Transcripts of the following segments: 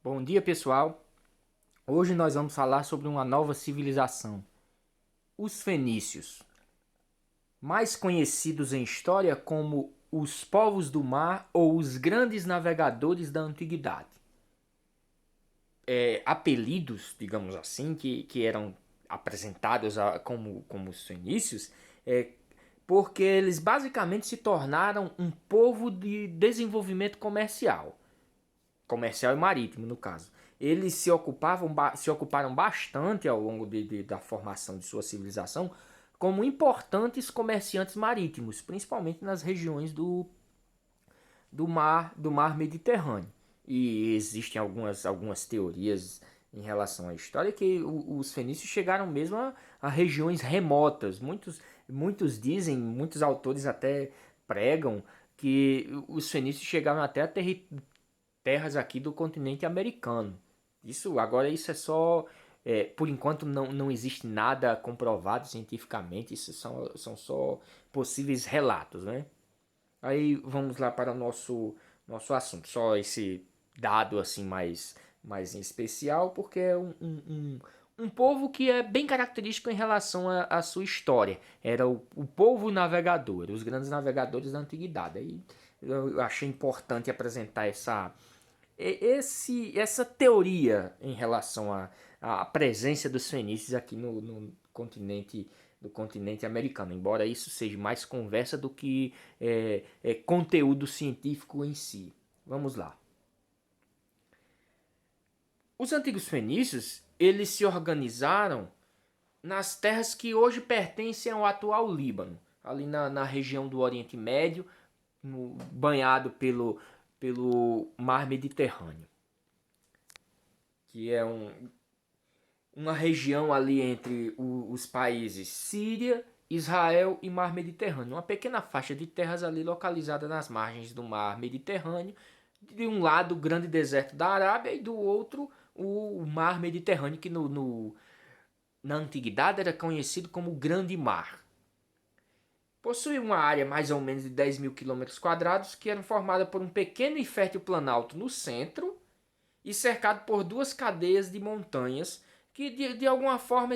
Bom dia, pessoal. Hoje nós vamos falar sobre uma nova civilização, os fenícios, mais conhecidos em história como os povos do mar ou os grandes navegadores da antiguidade. Apelidos, digamos assim, que eram apresentados como os fenícios, é, porque eles basicamente se tornaram um povo de desenvolvimento comercial e marítimo, no caso. Eles se ocuparam bastante ao longo da formação de sua civilização como importantes comerciantes marítimos, principalmente nas regiões do mar Mediterrâneo. E existem algumas teorias em relação à história que os fenícios chegaram mesmo a regiões remotas. Muitos dizem, muitos autores até pregam que os fenícios chegaram até a terras aqui do continente americano. Isso é só. Por enquanto não existe nada comprovado cientificamente, isso são só possíveis relatos, né? Aí vamos lá para o nosso assunto. Só esse dado assim mais em especial, porque é um povo que é bem característico em relação à sua história. Era o povo navegador, os grandes navegadores da antiguidade. Aí eu achei importante apresentar essa teoria em relação à presença dos fenícios aqui no continente americano, embora isso seja mais conversa do que conteúdo científico em si. Vamos lá. Os antigos fenícios eles se organizaram nas terras que hoje pertencem ao atual Líbano, ali na região do Oriente Médio, banhado pelo mar Mediterrâneo, que é uma região ali entre os países Síria, Israel e Mar Mediterrâneo. Uma pequena faixa de terras ali localizada nas margens do Mar Mediterrâneo. De um lado, o grande deserto da Arábia e do outro, o Mar Mediterrâneo, que na antiguidade era conhecido como Grande Mar. Possui uma área mais ou menos de 10 mil quilômetros quadrados, que era formada por um pequeno e fértil planalto no centro e cercado por duas cadeias de montanhas que de alguma forma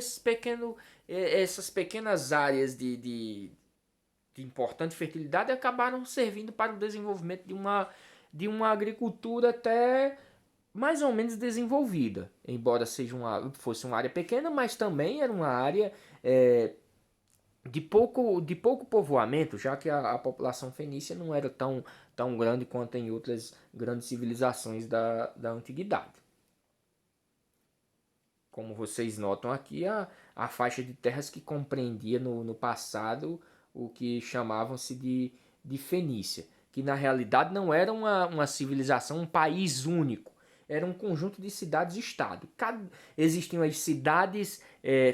essas pequenas áreas de importante fertilidade acabaram servindo para o desenvolvimento de uma agricultura até mais ou menos desenvolvida, embora fosse uma área pequena, mas também era uma área de pouco povoamento, já que a população fenícia não era tão grande quanto em outras grandes civilizações da antiguidade. Como vocês notam aqui, a faixa de terras que compreendia no passado o que chamavam-se de Fenícia, que na realidade não era uma civilização, um país único, era um conjunto de cidades-estado. Existiam as cidades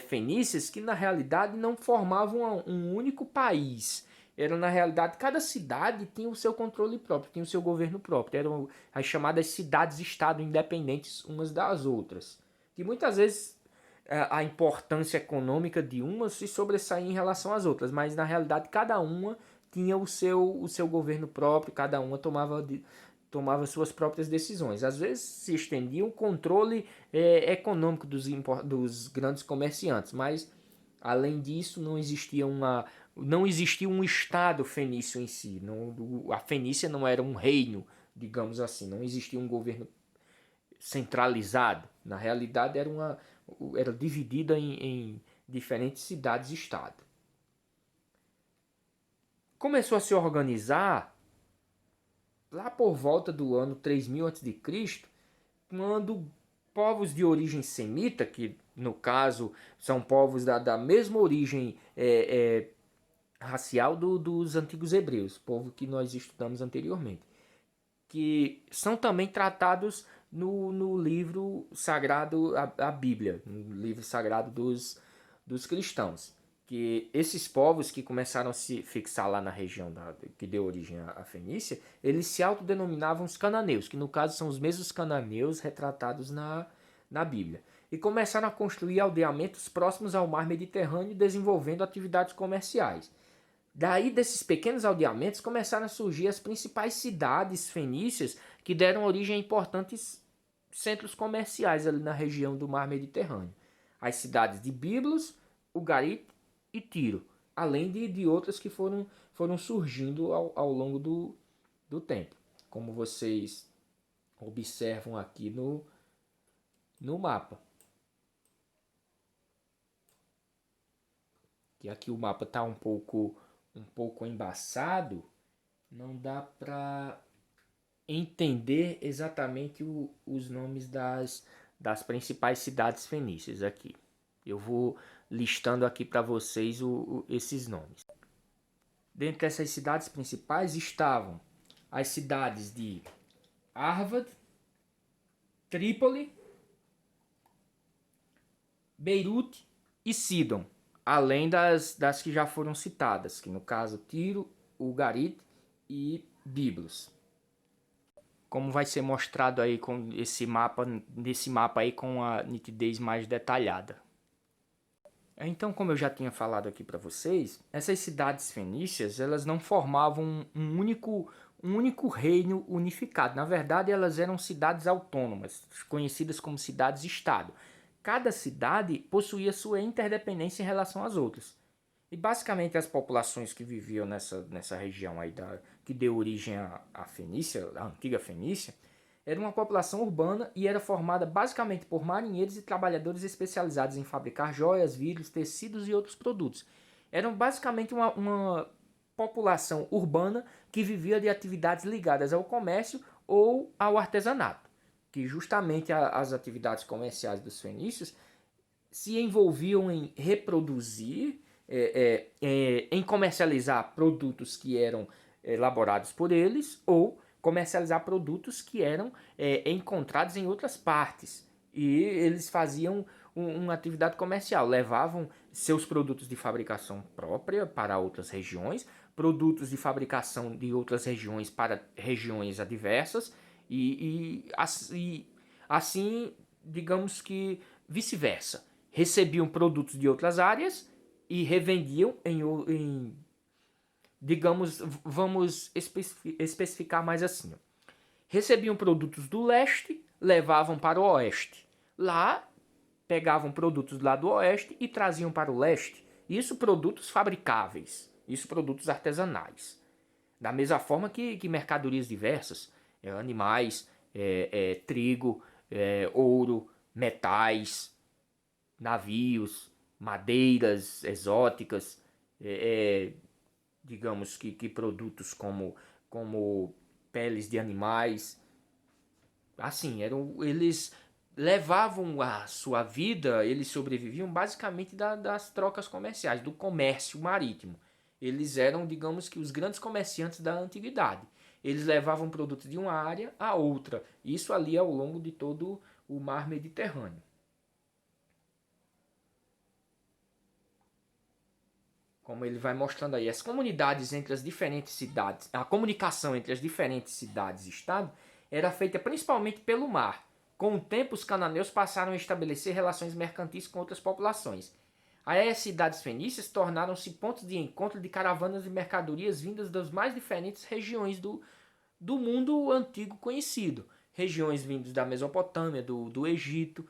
fenícias que na realidade não formavam um único país. Era, na realidade, cada cidade tinha o seu controle próprio, tinha o seu governo próprio. Eram as chamadas cidades-estado independentes umas das outras, que muitas vezes a importância econômica de uma se sobressaía em relação às outras, mas na realidade cada uma tinha o seu governo próprio, cada uma tomava suas próprias decisões. Às vezes se estendia o controle econômico dos grandes comerciantes, mas além disso não existia um estado fenício em si. A Fenícia não era um reino, digamos assim, não existia um governo centralizado. Na realidade era dividida em diferentes cidades-estado. Começou a se organizar lá por volta do ano 3000 a.C., quando povos de origem semita, que no caso são povos da mesma origem racial dos antigos hebreus, povo que nós estudamos anteriormente, que são também tratados no livro sagrado, a Bíblia, no livro sagrado dos cristãos. Que esses povos que começaram a se fixar lá na região que deu origem à Fenícia, eles se autodenominavam os cananeus, que no caso são os mesmos cananeus retratados na Bíblia. E começaram a construir aldeamentos próximos ao mar Mediterrâneo, desenvolvendo atividades comerciais. Daí, desses pequenos aldeamentos, começaram a surgir as principais cidades fenícias que deram origem a importantes centros comerciais ali na região do Mar Mediterrâneo. As cidades de Biblos, Ugarit e Tiro, além de outras que foram surgindo ao longo do tempo, como vocês observam aqui no mapa. Que aqui o mapa está um pouco embaçado, não dá para entender exatamente os nomes das principais cidades fenícias aqui. Eu vou listando aqui para vocês esses nomes. Dentre essas cidades principais estavam as cidades de Arvad, Trípoli, Beirute e Sidon, além das que já foram citadas, que no caso Tiro, Ugarit e Biblos. Como vai ser mostrado aí com nesse mapa aí com a nitidez mais detalhada. Então, como eu já tinha falado aqui para vocês, essas cidades fenícias, elas não formavam um único reino unificado. Na verdade, elas eram cidades autônomas, conhecidas como cidades-estado. Cada cidade possuía sua interdependência em relação às outras. E basicamente as populações que viviam nessa região aí que deu origem à Fenícia, a antiga Fenícia, era uma população urbana e era formada basicamente por marinheiros e trabalhadores especializados em fabricar joias, vidros, tecidos e outros produtos. Eram basicamente uma população urbana que vivia de atividades ligadas ao comércio ou ao artesanato, que justamente as atividades comerciais dos fenícios se envolviam em reproduzir, em comercializar produtos que eram elaborados por eles ou comercializar produtos que eram encontrados em outras partes. E eles faziam uma atividade comercial, levavam seus produtos de fabricação própria para outras regiões, produtos de fabricação de outras regiões para regiões adversas e assim, digamos que vice-versa. Recebiam produtos de outras áreas e revendiam digamos, vamos especificar mais assim. Recebiam produtos do leste, levavam para o oeste. Lá, pegavam produtos lá do oeste e traziam para o leste. Isso produtos fabricáveis, isso produtos artesanais. Da mesma forma que mercadorias diversas, animais, trigo, ouro, metais, navios, madeiras exóticas, digamos que produtos como peles de animais, assim, eles levavam a sua vida, eles sobreviviam basicamente das trocas comerciais, do comércio marítimo. Eles eram, digamos que, os grandes comerciantes da antiguidade. Eles levavam produtos de uma área a outra, isso ali ao longo de todo o mar Mediterrâneo. Como ele vai mostrando aí, as comunidades entre as diferentes cidades, a comunicação entre as diferentes cidades e estados era feita principalmente pelo mar. Com o tempo, os cananeus passaram a estabelecer relações mercantis com outras populações. Aí as cidades fenícias tornaram-se pontos de encontro de caravanas de mercadorias vindas das mais diferentes regiões do mundo antigo conhecido. Regiões vindas da Mesopotâmia, do Egito,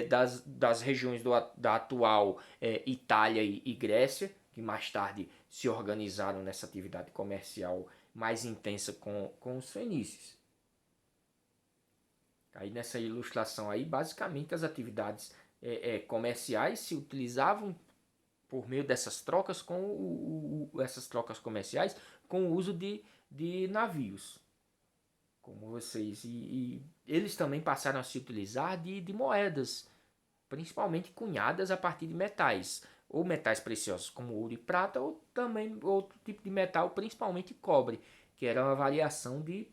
das regiões da atual Itália e Grécia, que mais tarde se organizaram nessa atividade comercial mais intensa com os fenícios. Aí nessa ilustração aí, basicamente as atividades comerciais se utilizavam por meio dessas trocas essas trocas comerciais com o uso de navios. Como vocês. E eles também passaram a se utilizar de moedas, principalmente cunhadas a partir de metais, ou metais preciosos como ouro e prata, ou também outro tipo de metal, principalmente cobre, que era uma variação de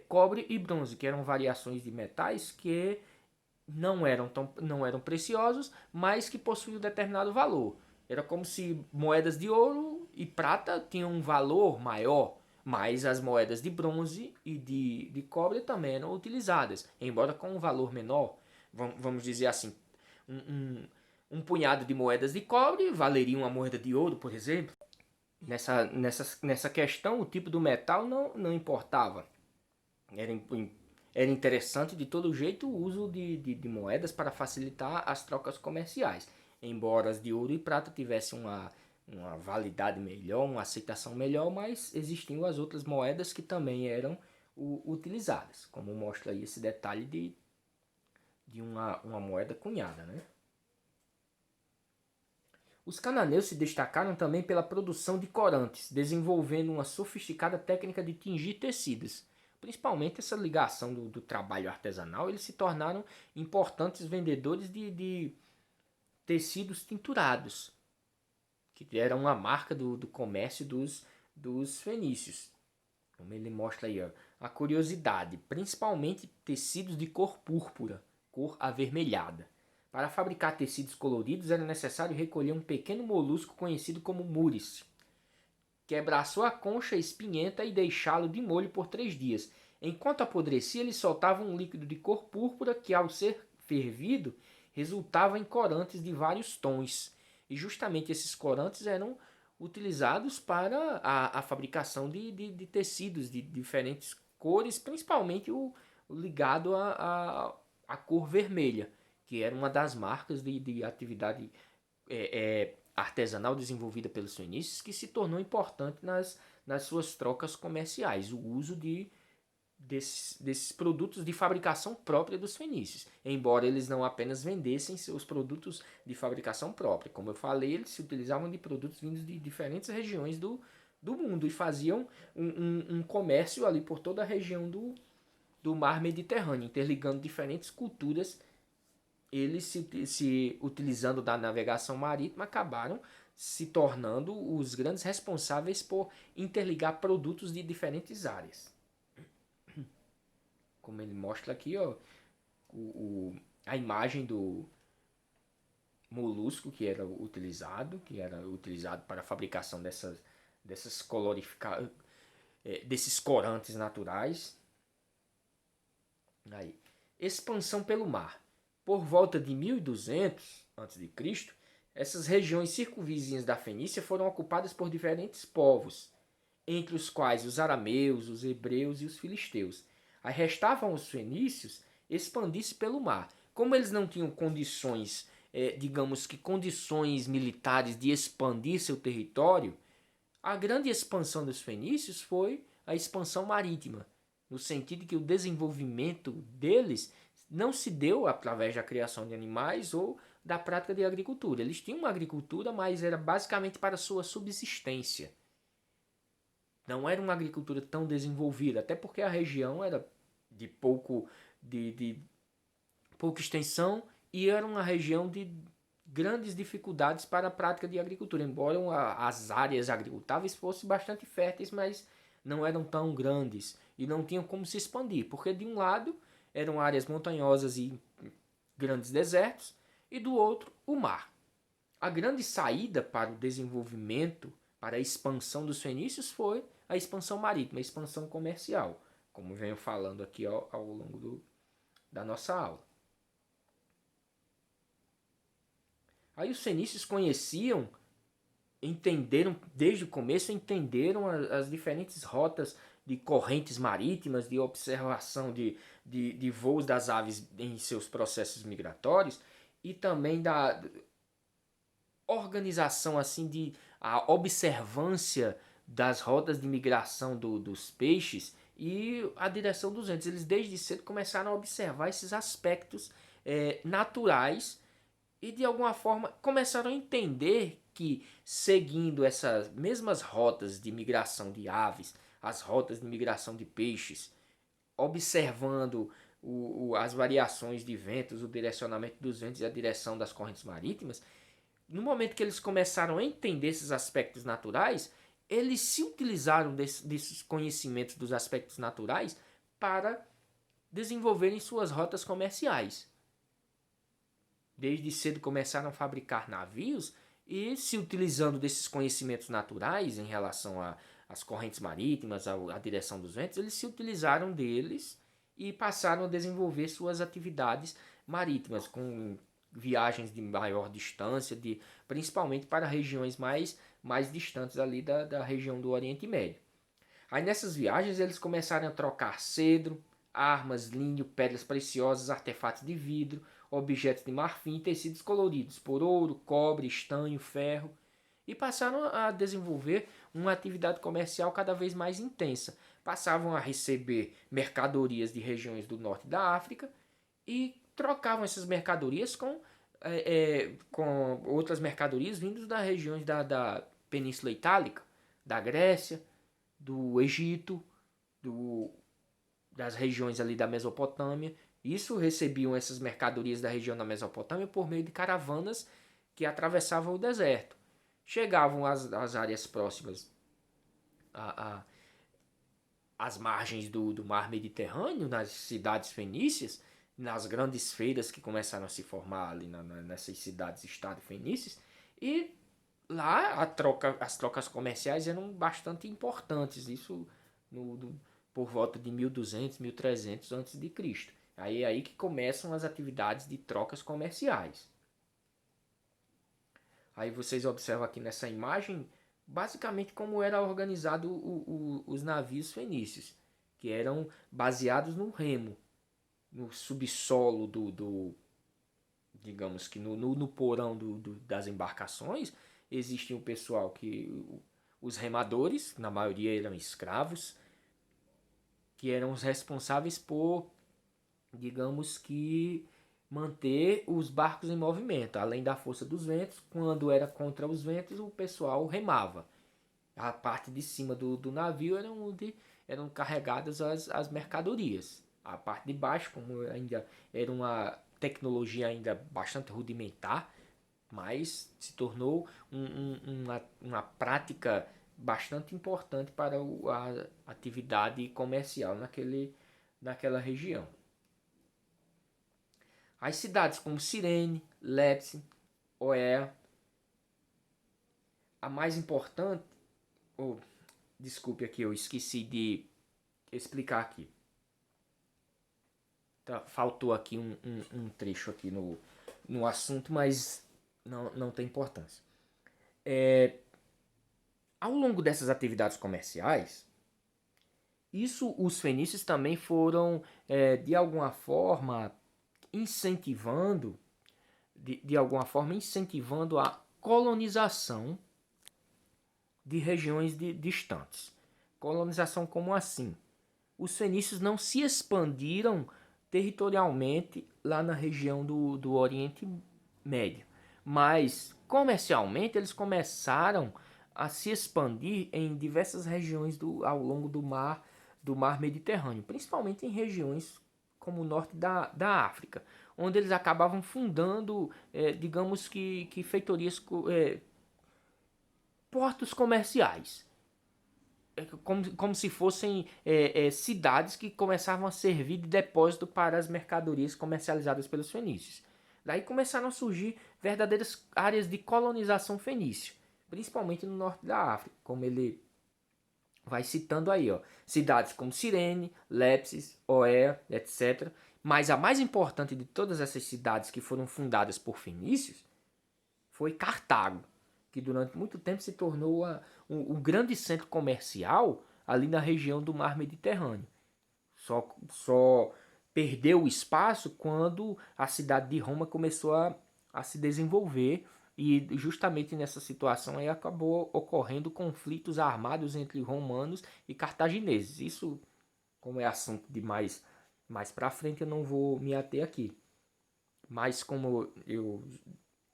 cobre e bronze, que eram variações de metais que não eram preciosos, mas que possuíam um determinado valor. Era como se moedas de ouro e prata tinham um valor maior, mas as moedas de bronze e de cobre também eram utilizadas, embora com um valor menor. Vamos dizer assim, um punhado de moedas de cobre valeria uma moeda de ouro, por exemplo. Nessa questão, o tipo do metal não importava. Era interessante de todo jeito o uso de moedas para facilitar as trocas comerciais, embora as de ouro e prata tivessem uma validade melhor, uma aceitação melhor, mas existiam as outras moedas que também eram utilizadas, como mostra aí esse detalhe de uma moeda cunhada, né? Os cananeus se destacaram também pela produção de corantes, desenvolvendo uma sofisticada técnica de tingir tecidos. Principalmente essa ligação do trabalho artesanal, eles se tornaram importantes vendedores de tecidos tinturados, que era uma marca do comércio dos fenícios. Como ele mostra aí, ó, a curiosidade, principalmente tecidos de cor púrpura, cor avermelhada. Para fabricar tecidos coloridos era necessário recolher um pequeno molusco conhecido como muris, quebrar sua concha espinhenta e deixá-lo de molho por 3 dias. Enquanto apodrecia, ele soltava um líquido de cor púrpura que, ao ser fervido, resultava em corantes de vários tons. E justamente esses corantes eram utilizados para a fabricação de tecidos de diferentes cores, principalmente o ligado à cor vermelha, que era uma das marcas de atividade artesanal desenvolvida pelos fenícios, que se tornou importante nas suas trocas comerciais, o uso desses produtos de fabricação própria dos fenícios, embora eles não apenas vendessem seus produtos de fabricação própria. Como eu falei, eles se utilizavam de produtos vindos de diferentes regiões do mundo e faziam um comércio ali por toda a região do mar Mediterrâneo, interligando diferentes culturas. Eles se utilizando da navegação marítima acabaram se tornando os grandes responsáveis por interligar produtos de diferentes áreas. Como ele mostra aqui, ó, a imagem do molusco que era utilizado para a fabricação dessas desses corantes naturais. Aí, expansão pelo mar. Por volta de 1200 a.C., essas regiões circunvizinhas da Fenícia foram ocupadas por diferentes povos, entre os quais os arameus, os hebreus e os filisteus. Aí restavam os fenícios expandir-se pelo mar. Como eles não tinham condições, digamos que condições militares de expandir seu território, a grande expansão dos fenícios foi a expansão marítima, no sentido que o desenvolvimento deles não se deu através da criação de animais ou da prática de agricultura. Eles tinham uma agricultura, mas era basicamente para sua subsistência. Não era uma agricultura tão desenvolvida, até porque a região era de pouca extensão e era uma região de grandes dificuldades para a prática de agricultura, embora as áreas agricultáveis fossem bastante férteis, mas não eram tão grandes e não tinham como se expandir, porque de um lado eram áreas montanhosas e grandes desertos e do outro o mar. A grande saída para o desenvolvimento, para a expansão dos fenícios foi a expansão marítima, a expansão comercial, como venho falando aqui ao longo da nossa aula. Aí os fenícios conheciam, entenderam desde o começo, entenderam as diferentes rotas de correntes marítimas, de observação de voos das aves em seus processos migratórios e também da organização assim de a observância das rotas de migração dos peixes e a direção dos ventos. Eles desde cedo começaram a observar esses aspectos naturais e de alguma forma começaram a entender que seguindo essas mesmas rotas de migração de aves, as rotas de migração de peixes, observando as variações de ventos, o direcionamento dos ventos e a direção das correntes marítimas, no momento que eles começaram a entender esses aspectos naturais, eles se utilizaram desses conhecimentos dos aspectos naturais para desenvolverem suas rotas comerciais. Desde cedo começaram a fabricar navios e se utilizando desses conhecimentos naturais em relação às correntes marítimas, à direção dos ventos, eles se utilizaram deles e passaram a desenvolver suas atividades marítimas com viagens de maior distância, principalmente para regiões mais distantes ali da região do Oriente Médio. Aí nessas viagens eles começaram a trocar cedro, armas, linho, pedras preciosas, artefatos de vidro, objetos de marfim e tecidos coloridos por ouro, cobre, estanho, ferro, e passaram a desenvolver uma atividade comercial cada vez mais intensa. Passavam a receber mercadorias de regiões do norte da África e trocavam essas mercadorias com outras mercadorias vindas das regiões da Península Itálica, da Grécia, do Egito, do, das regiões ali da Mesopotâmia. Isso recebiam essas mercadorias da região da Mesopotâmia por meio de caravanas que atravessavam o deserto. Chegavam às áreas próximas a, às margens do mar Mediterrâneo, nas cidades fenícias, nas grandes feiras que começaram a se formar ali nessas cidades-estado fenícias, e lá as trocas comerciais eram bastante importantes, isso por volta de 1200, 1300 a.C. Aí é aí que começam as atividades de trocas comerciais. Aí vocês observam aqui nessa imagem basicamente como era organizado os navios fenícios, que eram baseados no remo, no subsolo digamos que no porão das embarcações, existia o pessoal os remadores, na maioria eram escravos, que eram os responsáveis por, digamos que, manter os barcos em movimento, além da força dos ventos. Quando era contra os ventos, o pessoal remava. A parte de cima do navio era onde eram carregadas as mercadorias. A parte de baixo, como ainda era uma tecnologia ainda bastante rudimentar, mas se tornou uma prática bastante importante para a atividade comercial naquela região. As cidades como Cirene, Leipzig, Oea, a mais importante, desculpe aqui, eu esqueci de explicar aqui. Tá, faltou aqui um trecho aqui no assunto, mas não tem importância. Ao longo dessas atividades comerciais, os fenícios também foram, de alguma forma, incentivando a colonização de regiões distantes. Colonização como assim? Os fenícios não se expandiram territorialmente lá na região do Oriente Médio, mas comercialmente eles começaram a se expandir em diversas regiões ao longo do mar Mediterrâneo, principalmente em regiões como o norte da África, onde eles acabavam fundando, digamos que feitorias, portos comerciais, como se fossem cidades que começavam a servir de depósito para as mercadorias comercializadas pelos fenícios. Daí começaram a surgir verdadeiras áreas de colonização fenícia, principalmente no norte da África, como ele vai citando aí, ó, cidades como Cirene, Leipzig, Oea, etc. Mas a mais importante de todas essas cidades que foram fundadas por fenícios foi Cartago, que durante muito tempo se tornou um grande centro comercial ali na região do mar Mediterrâneo. Só perdeu o espaço quando a cidade de Roma começou a se desenvolver, e justamente nessa situação aí acabou ocorrendo conflitos armados entre romanos e cartagineses. Isso, como é assunto de mais para frente, eu não vou me ater aqui. Mas como eu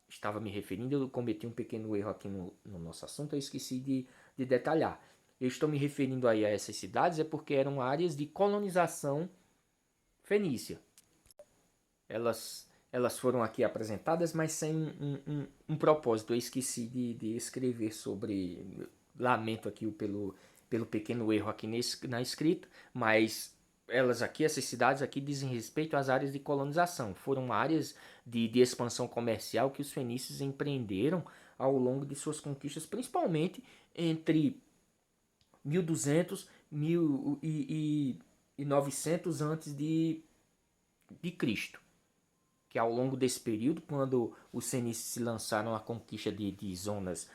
estava me referindo, eu cometi um pequeno erro aqui no nosso assunto, eu esqueci de detalhar. Eu estou me referindo aí a essas cidades porque eram áreas de colonização fenícia. Elas foram aqui apresentadas, mas sem um propósito. Eu esqueci de escrever sobre. Lamento aqui pelo pequeno erro aqui na escrita, mas essas cidades aqui dizem respeito às áreas de colonização. Foram áreas de expansão comercial que os fenícios empreenderam ao longo de suas conquistas, principalmente entre 1200 e 900 antes de Cristo, que ao longo desse período, quando os fenícios se lançaram à conquista de zonas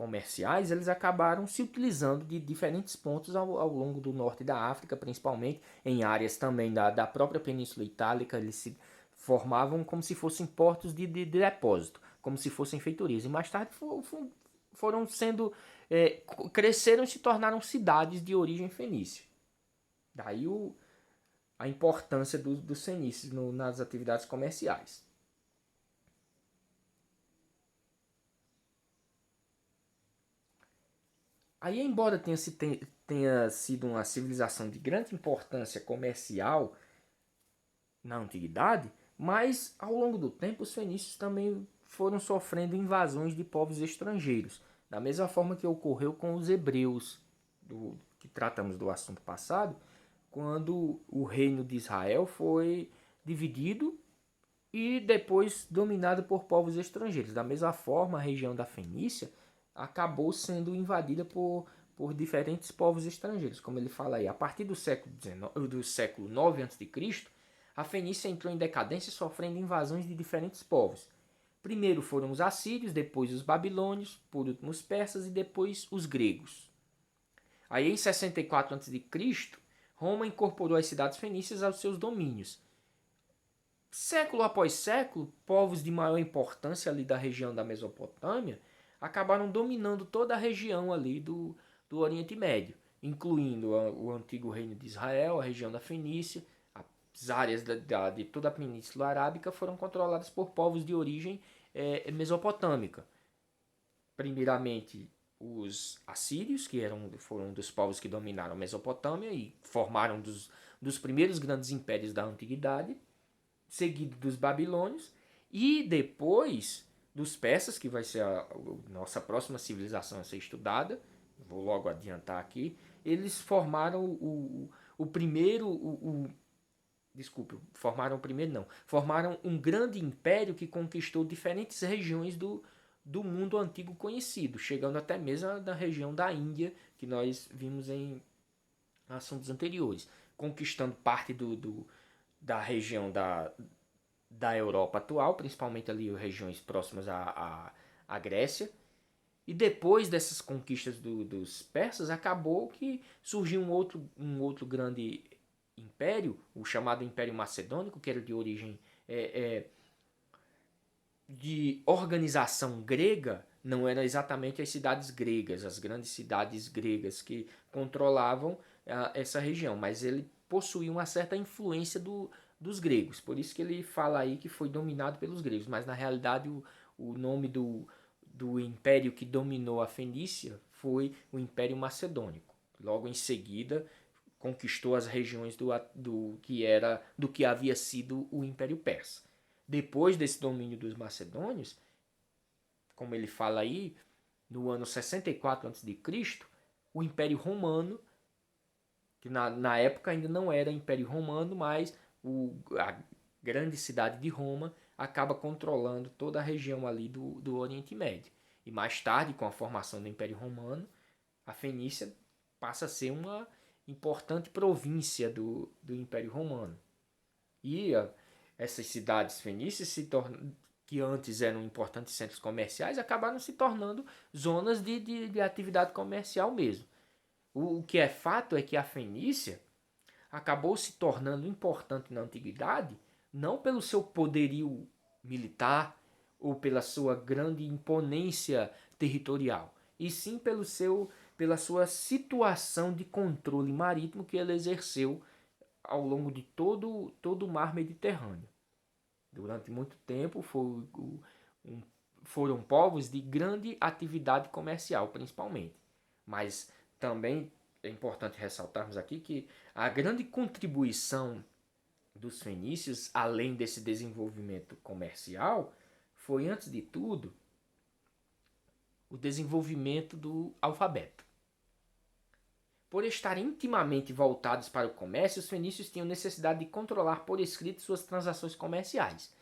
comerciais, eles acabaram se utilizando de diferentes pontos ao longo do norte da África, principalmente em áreas também da própria Península Itálica. Eles se formavam como se fossem portos de depósito, como se fossem feitorias. E mais tarde foram sendo, cresceram e se tornaram cidades de origem fenícia. Daí a importância dos fenícios nas atividades comerciais. Aí, embora tenha sido uma civilização de grande importância comercial na antiguidade, mas ao longo do tempo os fenícios também foram sofrendo invasões de povos estrangeiros, da mesma forma que ocorreu com os hebreus, que tratamos do assunto passado, quando o reino de Israel foi dividido e depois dominado por povos estrangeiros. Da mesma forma, a região da Fenícia acabou sendo invadida por diferentes povos estrangeiros, como ele fala aí. A partir do século IX a.C., a Fenícia entrou em decadência, sofrendo invasões de diferentes povos. Primeiro foram os assírios, depois os babilônios, por último os persas e depois os gregos. Aí em 64 a.C., Roma incorporou as cidades fenícias aos seus domínios. Século após século, povos de maior importância ali da região da Mesopotâmia acabaram dominando toda a região ali do Oriente Médio, incluindo o antigo reino de Israel, a região da Fenícia. As áreas de toda a Península Arábica foram controladas por povos de origem mesopotâmica. Primeiramente, os assírios, que foram um dos povos que dominaram a Mesopotâmia e formaram dos primeiros grandes impérios da antiguidade, seguido dos babilônios e depois dos persas, que vai ser a nossa próxima civilização a ser estudada. Vou logo adiantar aqui. Eles formaram o primeiro... Desculpe, formaram o primeiro não. Formaram um grande império que conquistou diferentes regiões do mundo antigo conhecido, chegando até mesmo da região da Índia, que nós vimos em assuntos anteriores, conquistando parte da região da Europa atual, principalmente ali regiões próximas à Grécia. E depois dessas conquistas dos persas, acabou que surgiu um outro grande império, o chamado Império Macedônico, que era de origem de organização grega. Não eram exatamente as cidades gregas, as grandes cidades gregas que controlavam essa região, mas ele possuía uma certa influência dos gregos. Por isso que ele fala aí que foi dominado pelos gregos, mas na realidade o nome do império que dominou a Fenícia foi o Império Macedônico. Logo em seguida conquistou as regiões do que havia sido o Império Persa. Depois desse domínio dos macedônios, como ele fala aí, no ano 64 a.C., o Império Romano, que na época ainda não era Império Romano, mas a grande cidade de Roma acaba controlando toda a região ali do Oriente Médio. E mais tarde, com a formação do Império Romano, a Fenícia passa a ser uma importante província do Império Romano. E essas cidades fenícias que antes eram importantes centros comerciais acabaram se tornando zonas de atividade comercial mesmo. O que é fato é que a Fenícia acabou se tornando importante na antiguidade não pelo seu poderio militar ou pela sua grande imponência territorial, e sim pela sua situação de controle marítimo que ele exerceu ao longo de todo o mar Mediterrâneo. Durante muito tempo foram povos de grande atividade comercial, principalmente. Mas também é importante ressaltarmos aqui que a grande contribuição dos fenícios, além desse desenvolvimento comercial, foi, antes de tudo, o desenvolvimento do alfabeto. Por estarem intimamente voltados para o comércio, os fenícios tinham necessidade de controlar por escrito suas transações comerciais.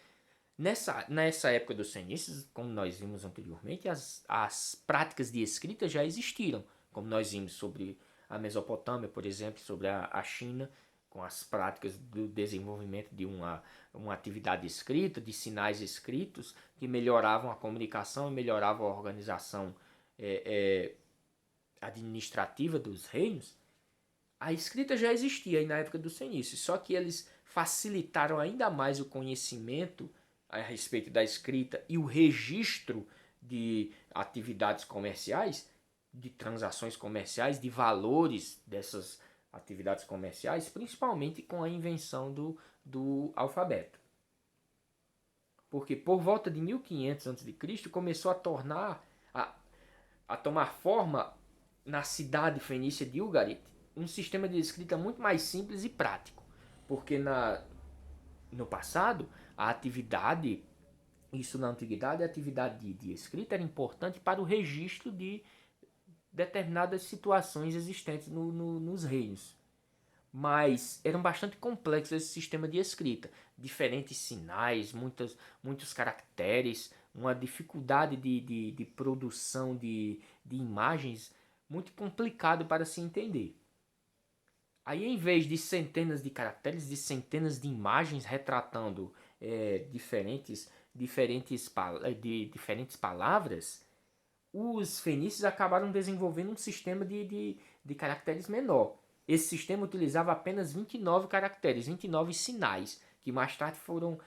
Nessa época dos fenícios, como nós vimos anteriormente, as práticas de escrita já existiram, como nós vimos sobre a Mesopotâmia, por exemplo, sobre a China, com as práticas do desenvolvimento de uma atividade escrita, de sinais escritos, que melhoravam a comunicação e melhoravam a organização administrativa dos reinos, a escrita já existia aí na época dos fenícios, só que eles facilitaram ainda mais o conhecimento a respeito da escrita e o registro de atividades comerciais, de transações comerciais, de valores dessas atividades comerciais, principalmente com a invenção do alfabeto. Porque por volta de 1500 a.C. começou a tomar forma na cidade fenícia de Ugarit um sistema de escrita muito mais simples e prático. Porque no passado, a atividade, isso na antiguidade, a atividade de escrita era importante para o registro de determinadas situações existentes nos reinos. Mas eram bastante complexos esse sistema de escrita. Diferentes sinais, muitos caracteres, uma dificuldade de produção de imagens muito complicado para se entender. Aí, em vez de centenas de caracteres, de centenas de imagens retratando diferentes palavras, os fenícios acabaram desenvolvendo um sistema de caracteres menor. Esse sistema utilizava apenas 29 caracteres, 29 sinais, que mais tarde foram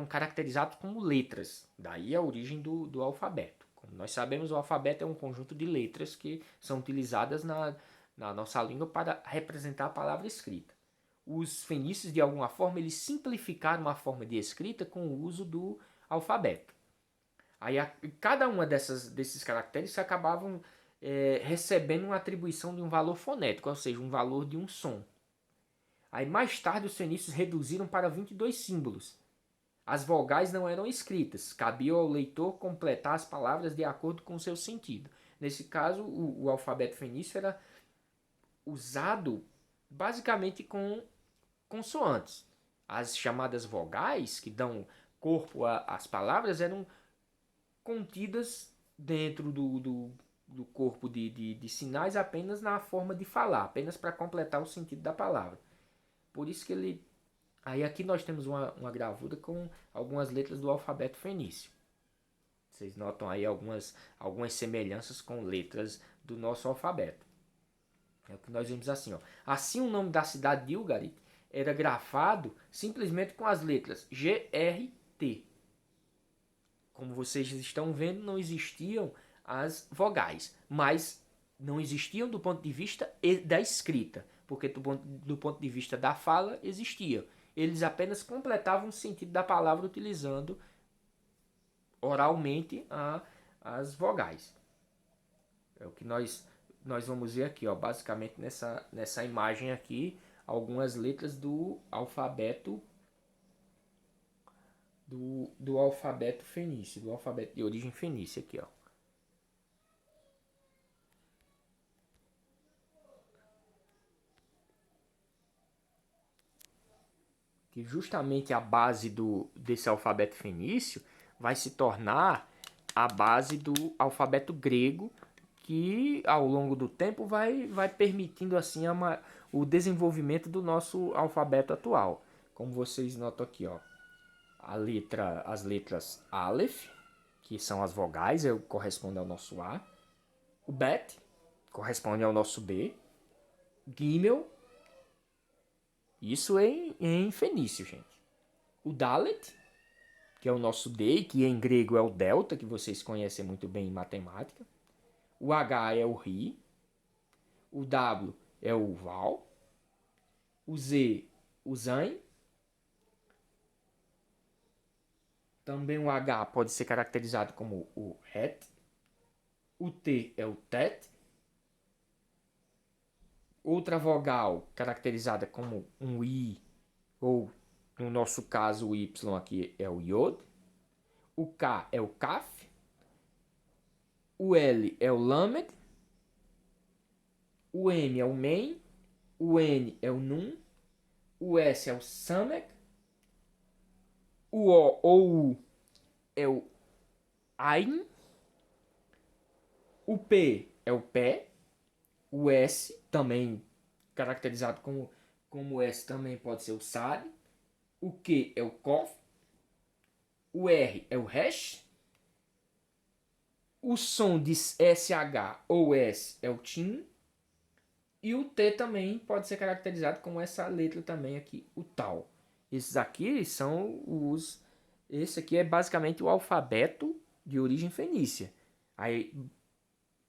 caracterizados como letras. Daí a origem do alfabeto. Como nós sabemos, o alfabeto é um conjunto de letras que são utilizadas na nossa língua para representar a palavra escrita. Os fenícios, de alguma forma, eles simplificaram a forma de escrita com o uso do alfabeto. Aí cada uma desses caracteres acabavam recebendo uma atribuição de um valor fonético, ou seja, um valor de um som. Aí mais tarde os fenícios reduziram para 22 símbolos. As vogais não eram escritas, cabia ao leitor completar as palavras de acordo com o seu sentido. Nesse caso, o alfabeto fenício era usado basicamente com consoantes. As chamadas vogais, que dão corpo às palavras, eram contidas dentro do corpo de sinais apenas na forma de falar, apenas para completar o sentido da palavra. Por isso que ele... Aí aqui nós temos uma gravura com algumas letras do alfabeto fenício. Vocês notam aí algumas semelhanças com letras do nosso alfabeto. É o que nós vemos assim, ó. Assim o nome da cidade de Ugarit era grafado simplesmente com as letras GRT. Como vocês estão vendo, não existiam as vogais, mas não existiam do ponto de vista da escrita, porque do ponto de vista da fala existiam. Eles apenas completavam o sentido da palavra utilizando oralmente as vogais. É o que nós vamos ver aqui, ó, basicamente nessa imagem aqui, algumas letras do alfabeto do alfabeto fenício, do alfabeto de origem fenícia aqui, ó. Que justamente a base desse alfabeto fenício vai se tornar a base do alfabeto grego, que ao longo do tempo vai permitindo assim o desenvolvimento do nosso alfabeto atual. Como vocês notam aqui, ó, as letras Aleph, que são as vogais, corresponde ao nosso A. O Bet corresponde ao nosso B. Gimel, isso em fenício, gente. O Dalet, que é o nosso D, que em grego é o delta, que vocês conhecem muito bem em matemática. O H é o Ri. O W é o Val. O Z, o Zain. Também o H pode ser caracterizado como o Het. O T é o Tet. Outra vogal caracterizada como um I, ou no nosso caso o Y aqui é o Yod. O K é o Kaf. O L é o Lamed. O M é o Mem. O N é o Nun. O S é o Samek. O O ou U é o Ain. O P é o Pé. O S, também caracterizado como S, também pode ser o Sad. O Q é o Kof. O R é o Resh. O som de SH ou S é o TIM. E o T também pode ser caracterizado como essa letra também aqui, o tal. Esses aqui são os... Esse aqui é basicamente o alfabeto de origem fenícia. Aí,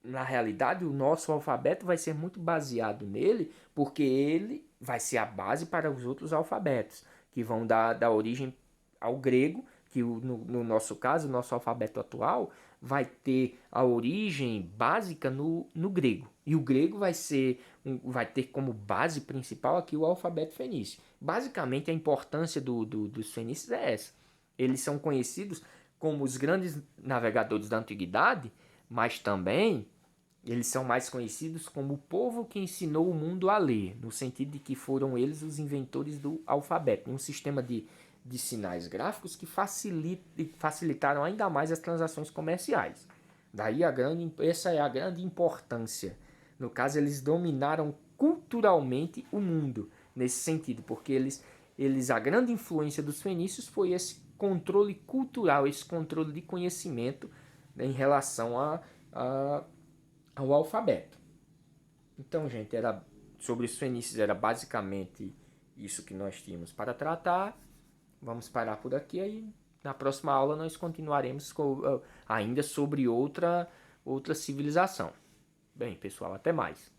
na realidade, o nosso alfabeto vai ser muito baseado nele, porque ele vai ser a base para os outros alfabetos, que vão dar origem ao grego, que no nosso caso, o nosso alfabeto atual, vai ter a origem básica no grego. E o grego vai ter como base principal aqui o alfabeto fenício. Basicamente, a importância dos fenícios é essa. Eles são conhecidos como os grandes navegadores da antiguidade, mas também eles são mais conhecidos como o povo que ensinou o mundo a ler, no sentido de que foram eles os inventores do alfabeto, um sistema de sinais gráficos que facilitaram ainda mais as transações comerciais. Daí essa é a grande importância. No caso, eles dominaram culturalmente o mundo nesse sentido, porque a grande influência dos fenícios foi esse controle cultural, esse controle de conhecimento, né, em relação ao alfabeto. Então, gente, era sobre os fenícios era basicamente isso que nós tínhamos para tratar. Vamos parar por aqui aí. Na próxima aula nós continuaremos ainda sobre outra civilização. Bem, pessoal, até mais.